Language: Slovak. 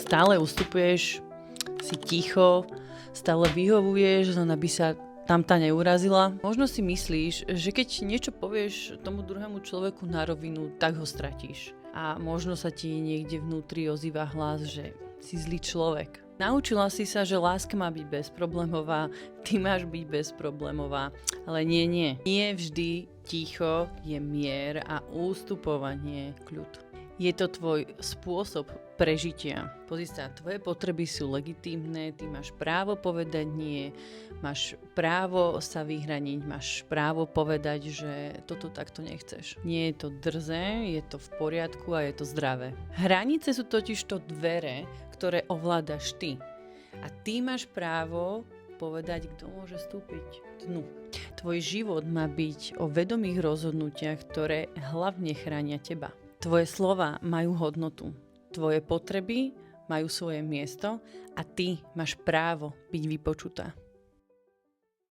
stále ustupuješ, si ticho, stále vyhovuješ, len aby sa tamta neurazila. Možno si myslíš, že keď niečo povieš tomu druhému človeku na rovinu, tak ho stratíš. A možno sa ti niekde vnútri ozýva hlas, že si zlý človek. Naučila si sa, že láska má byť bezproblémová, ty máš byť bezproblémová, ale nie. Nie vždy ticho je mier a ústupovanie kľud. Je to tvoj spôsob prežitia. Pozri sa, tvoje potreby sú legitímne, ty máš právo povedať nie, máš právo sa vyhraniť, máš právo povedať, že toto takto nechceš. Nie je to drzé, je to v poriadku a je to zdravé. Hranice sú totižto dvere, ktoré ovládaš ty. A ty máš právo povedať, kto môže vstúpiť dnu. Tvoj život má byť o vedomých rozhodnutiach, ktoré hlavne chránia teba. Tvoje slova majú hodnotu, tvoje potreby majú svoje miesto a ty máš právo byť vypočutá.